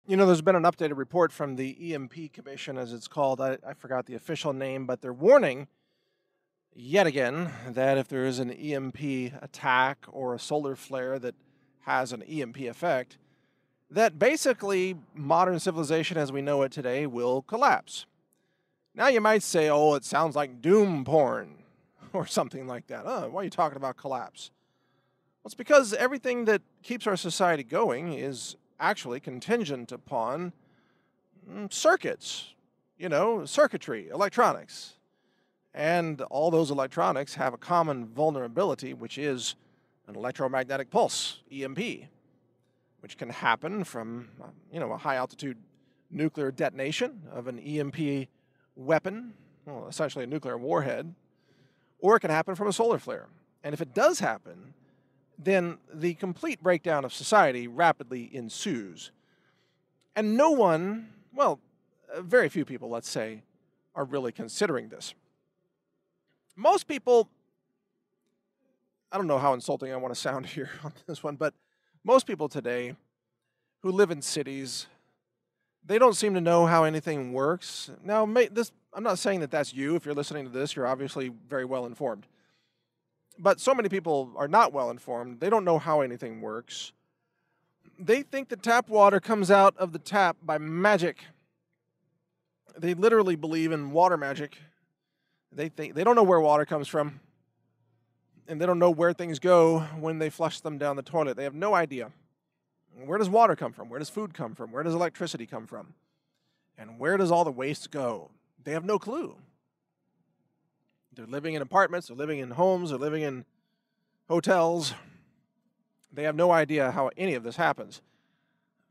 There's been an updated report from the EMP Commission, as it's called. I forgot the official name, but they're warning yet again that if there is an EMP attack or a solar flare that has an EMP effect, that basically modern civilization as we know it today will collapse. Now you might say, oh, it sounds like doom porn or something like that. Why are you talking about collapse? Well, it's because everything that keeps our society going is actually contingent upon circuits, circuitry, electronics. And all those electronics have a common vulnerability, which is an electromagnetic pulse, EMP, which can happen from, a high altitude nuclear detonation of an EMP weapon, well, essentially a nuclear warhead, or it can happen from a solar flare. And if it does happen, then the complete breakdown of society rapidly ensues. And no one, well, very few people, let's say, are really considering this. Most people, I don't know how insulting I want to sound here on this one, but most people today who live in cities, they don't seem to know how anything works. Now, I'm not saying that that's you. If you're listening to this, you're obviously very well informed. But so many people are not well informed. They don't know how anything works. They think that tap water comes out of the tap by magic. They literally believe in water magic. They don't know where water comes from, and they don't know where things go when they flush them down the toilet. They have no idea. Where does water come from? Where does food come from? Where does electricity come from? And where does all the waste go? They have no clue. They're living in apartments, they're living in homes, they're living in hotels. They have no idea how any of this happens.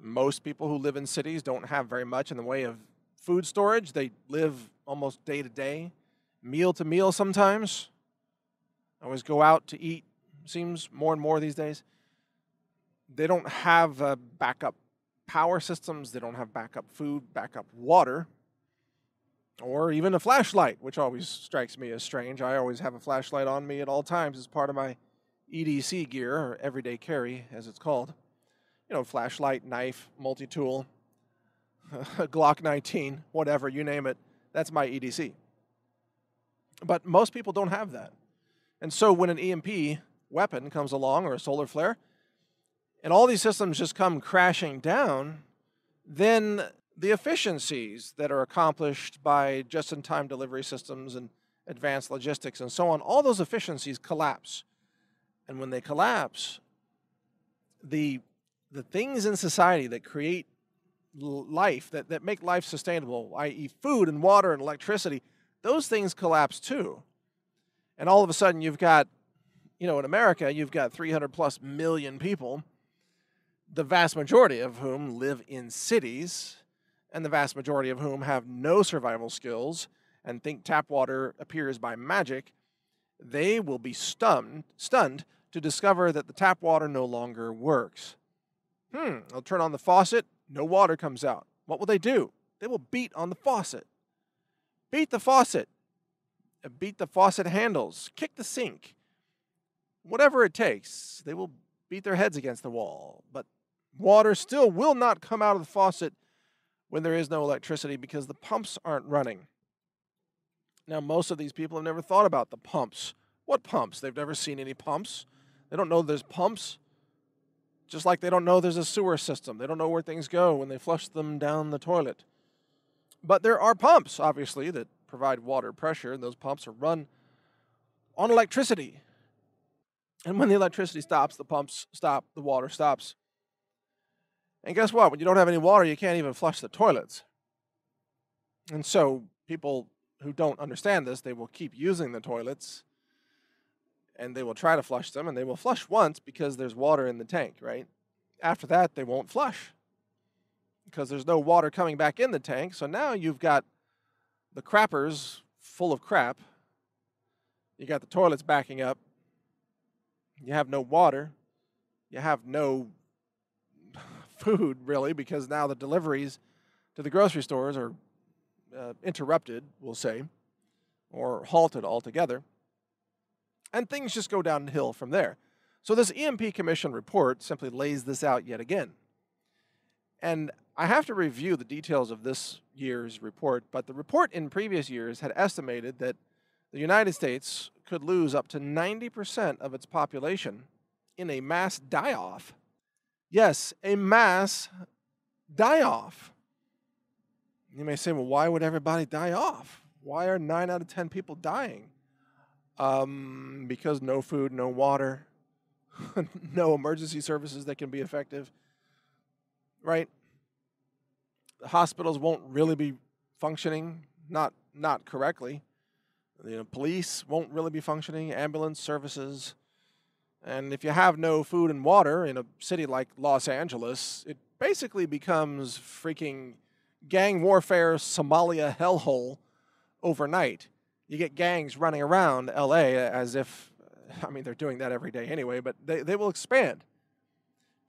Most people who live in cities don't have very much in the way of food storage. They live almost day to day, meal to meal sometimes. Always go out to eat, seems more and more these days. They don't have backup power systems. They don't have backup food, backup water, or even a flashlight, which always strikes me as strange. I always have a flashlight on me at all times as part of my EDC gear, or everyday carry, as it's called. Flashlight, knife, multi-tool, Glock 19, whatever, you name it. That's my EDC. But most people don't have that. And so when an EMP weapon comes along or a solar flare, and all these systems just come crashing down, then the efficiencies that are accomplished by just-in-time delivery systems and advanced logistics and so on, all those efficiencies collapse. And when they collapse, the things in society that create life, that make life sustainable, i.e. food and water and electricity, those things collapse too. And all of a sudden you've got, in America, you've got 300 plus million people, the vast majority of whom live in cities, and the vast majority of whom have no survival skills and think tap water appears by magic. They will be stunned to discover that the tap water no longer works. They'll turn on the faucet, no water comes out. What will they do? They will beat on the faucet. Beat the faucet. Beat the faucet handles. Kick the sink. Whatever it takes, they will beat their heads against the wall. But water still will not come out of the faucet when there is no electricity because the pumps aren't running. Now, most of these people have never thought about the pumps. What pumps? They've never seen any pumps. They don't know there's pumps. Just like they don't know there's a sewer system. They don't know where things go when they flush them down the toilet. But there are pumps, obviously, that provide water pressure, and those pumps are run on electricity. And when the electricity stops, the pumps stop, the water stops. And guess what? When you don't have any water, you can't even flush the toilets. And so people who don't understand this, they will keep using the toilets, and they will try to flush them, and they will flush once because there's water in the tank, right? After that, they won't flush because there's no water coming back in the tank. So now you've got the crappers full of crap. You got the toilets backing up. You have no water. You have no food, really, because now the deliveries to the grocery stores are interrupted, we'll say, or halted altogether. And things just go downhill from there. So this EMP Commission report simply lays this out yet again. And I have to review the details of this year's report, but the report in previous years had estimated that the United States could lose up to 90% of its population in a mass die-off. Yes, a mass die-off. You may say, well, why would everybody die off? Why are 9 out of 10 people dying? Because no food, no water, no emergency services that can be effective, right? The hospitals won't really be functioning, not correctly. Police won't really be functioning, ambulance services. And if you have no food and water in a city like Los Angeles, it basically becomes freaking gang warfare Somalia hellhole overnight. You get gangs running around LA as if, they're doing that every day anyway, but they will expand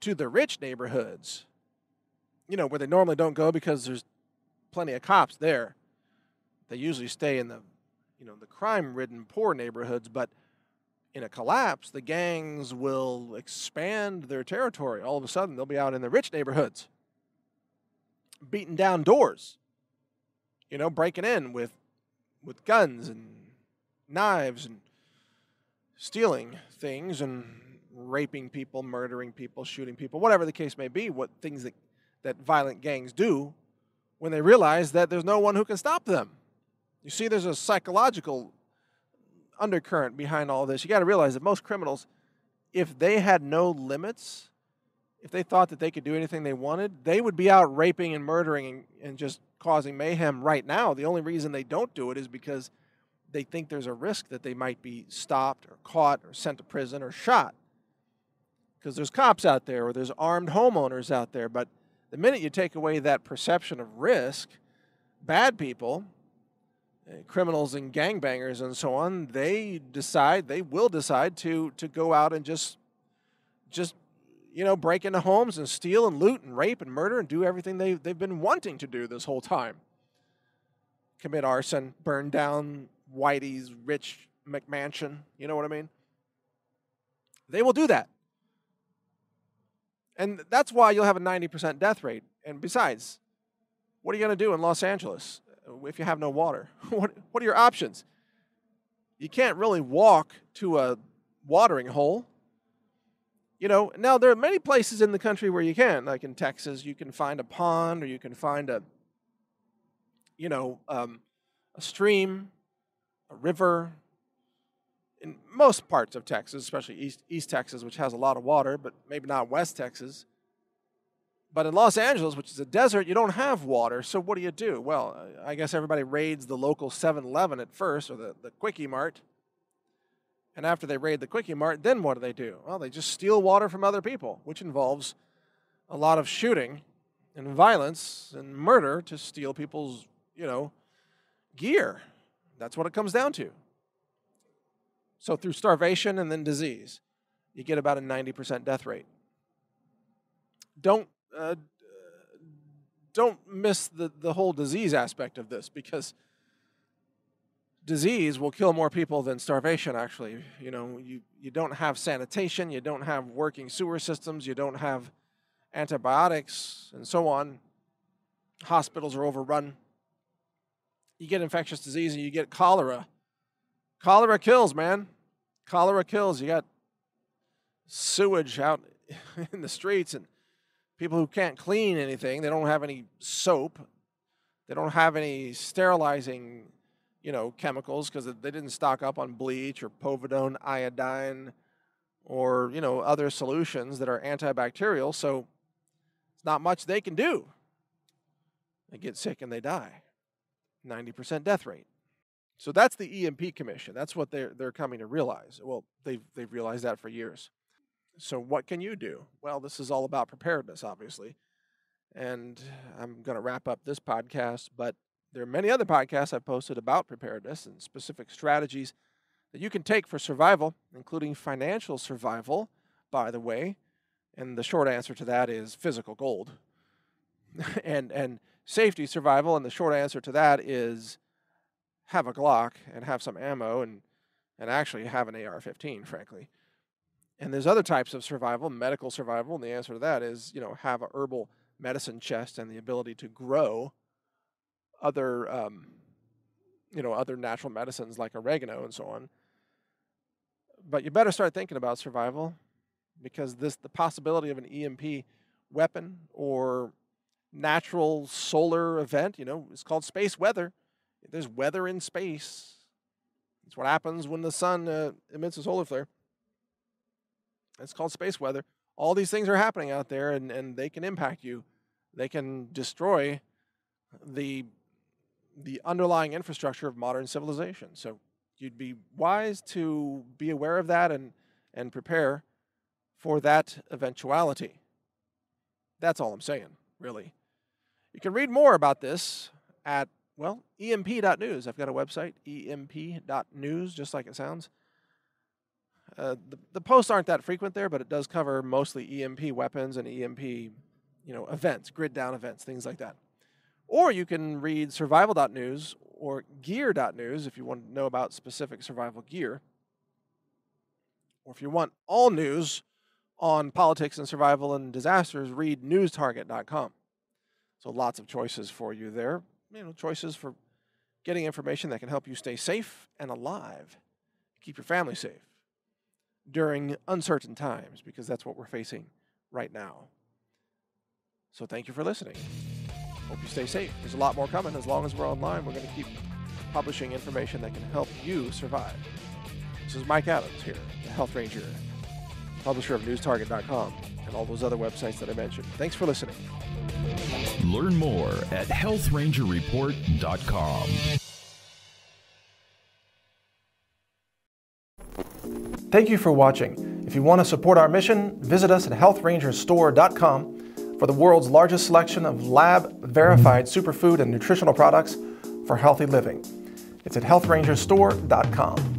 to the rich neighborhoods, where they normally don't go because there's plenty of cops there. They usually stay in the crime-ridden poor neighborhoods, but in a collapse, the gangs will expand their territory. All of a sudden, they'll be out in the rich neighborhoods, beating down doors, breaking in with guns and knives and stealing things and raping people, murdering people, shooting people, whatever the case may be, what things that violent gangs do when they realize that there's no one who can stop them. You see, there's a psychological undercurrent behind all this. You got to realize that most criminals, if they had no limits, if they thought that they could do anything they wanted, they would be out raping and murdering and just causing mayhem right now. The only reason they don't do it is because they think there's a risk that they might be stopped or caught or sent to prison or shot. Because there's cops out there or there's armed homeowners out there. But the minute you take away that perception of risk, bad people, criminals and gangbangers and so on, they will decide to go out and just break into homes and steal and loot and rape and murder and do everything they've been wanting to do this whole time. Commit arson, burn down Whitey's rich McMansion, you know what I mean? They will do that. And that's why you'll have a 90% death rate. And besides, what are you going to do in Los Angeles if you have no water? What are your options? You can't really walk to a watering hole. Now there are many places in the country where you can. Like in Texas, you can find a pond or you can find a stream, a river. In most parts of Texas, especially East Texas, which has a lot of water, but maybe not West Texas. But in Los Angeles, which is a desert, you don't have water, so what do? Well, I guess everybody raids the local 7-Eleven at first, or the Quickie Mart. And after they raid the Quickie Mart, then what do? Well, they just steal water from other people, which involves a lot of shooting and violence and murder to steal people's, gear. That's what it comes down to. So through starvation and then disease, you get about a 90% death rate. Don't miss the whole disease aspect of this, because disease will kill more people than starvation, actually. You don't have sanitation, you don't have working sewer systems, you don't have antibiotics, and so on. Hospitals are overrun. You get infectious disease and you get cholera. Cholera kills, man. Cholera kills. You got sewage out in the streets and people who can't clean anything. They don't have any soap. They don't have any sterilizing, chemicals because they didn't stock up on bleach or povidone, iodine, or, other solutions that are antibacterial. So it's not much they can do. They get sick and they die. 90% death rate. So that's the EMP Commission. That's what they're coming to realize. Well, they've realized that for years. So what can you do? Well, this is all about preparedness, obviously. And I'm going to wrap up this podcast, but there are many other podcasts I've posted about preparedness and specific strategies that you can take for survival, including financial survival, by the way. And the short answer to that is physical gold. and safety survival, and the short answer to that is have a Glock and have some ammo and actually have an AR-15, frankly. And there's other types of survival, medical survival, and the answer to that is, have a herbal medicine chest and the ability to grow other, other natural medicines like oregano and so on. But you better start thinking about survival, because the possibility of an EMP weapon or natural solar event, it's called space weather. There's weather in space. It's what happens when the sun emits a solar flare. It's called space weather. All these things are happening out there, and they can impact you. They can destroy the underlying infrastructure of modern civilization. So you'd be wise to be aware of that and prepare for that eventuality. That's all I'm saying, really. You can read more about this at, emp.news. I've got a website, emp.news, just like it sounds. The posts aren't that frequent there, but it does cover mostly EMP weapons and EMP, events, grid down events, things like that. Or you can read survival.news or gear.news if you want to know about specific survival gear. Or if you want all news on politics and survival and disasters, read newstarget.com. So lots of choices for you there. Choices for getting information that can help you stay safe and alive. Keep your family safe during uncertain times, because that's what we're facing right now. So thank you for listening. Hope you stay safe. There's a lot more coming. As long as we're online, we're going to keep publishing information that can help you survive. This is Mike Adams here, the Health Ranger, publisher of newstarget.com and all those other websites that I mentioned. Thanks for listening. Learn more at healthrangerreport.com. Thank you for watching. If you want to support our mission, visit us at healthrangerstore.com for the world's largest selection of lab-verified superfood and nutritional products for healthy living. It's at healthrangerstore.com.